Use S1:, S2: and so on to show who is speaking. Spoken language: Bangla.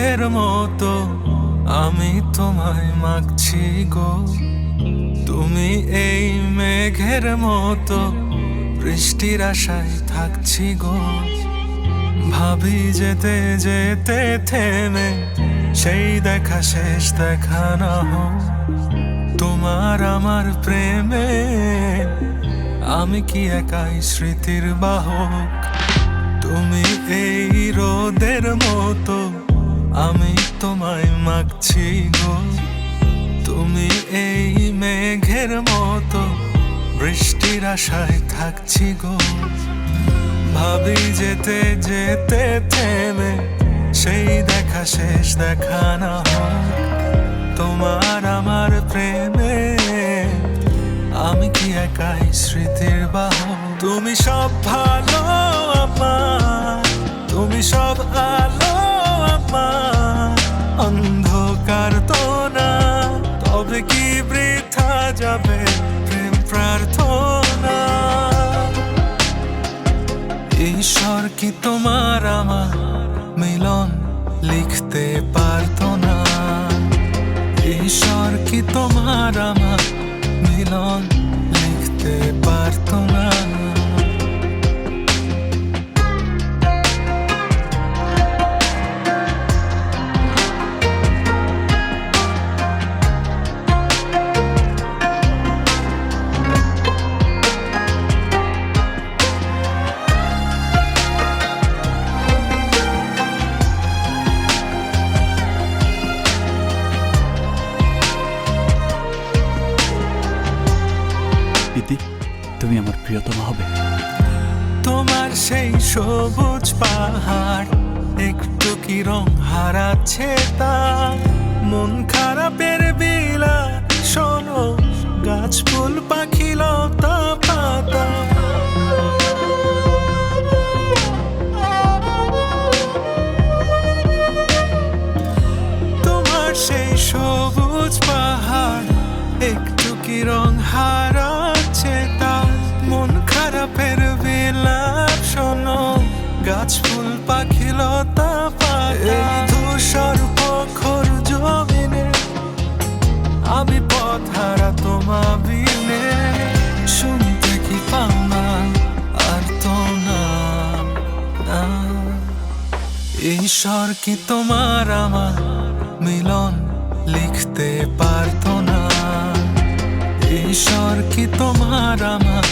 S1: রোদের মতো আমি তোমায় মাগছি গো। তুমি এই মেঘের মতো বৃষ্টির আশায় থাকছি গো। ভাবি যেতে যেতে থেমে সেই দেখা শেষ দেখা না হোক। তোমার আমার প্রেমে আমি কি একাই স্মৃতির বাহক। তুমি এই রোদের মতো আমি তোমায় মাগছি গো। তুমি এই মেঘের মতো বৃষ্টির আশায় থাকছি গো। ভাবি যেতে যেতে থেমে সেই দেখা শেষ দেখা না হোক। তোমার আমার প্রেমে আমি কি একাই স্মৃতির বাহক। তুমি সব ভালো আমার, তুমি সব আলো আমার, অন্ধকার তো না তবে কি বৃথা যাবে প্রেম প্রার্থনা। ঈশ্বর কি তোমার আমার মিলন লিখতে পারতো না। ঈশ্বর কি তোমার আমার মিলন লিখতে পারতো না।
S2: তুমি আমার প্রিয়তমা হবে।
S1: তোমার সেই সবুজ পাহাড় একটু কি রং হারাচ্ছে তা। মন খারাপের বিলা শোনো গাছ ফুল পাখি লতা পাতা। তোমার সেই সবুজ পাহাড় একটু কি রং হারাচ্ছে তা। মন খারাপের বিলাপ শোনো গাছ ফুল পাখি লতা পাতা। ধূসর প্রখর জমিনে আমি পথ হারা তোমা বিনে। শুনতে কি পাও না আর তো না। ঈশ্বর কি তোমার আমার মিলন লিখতে পারতো না। ঈশ্বর কি তোমার আমার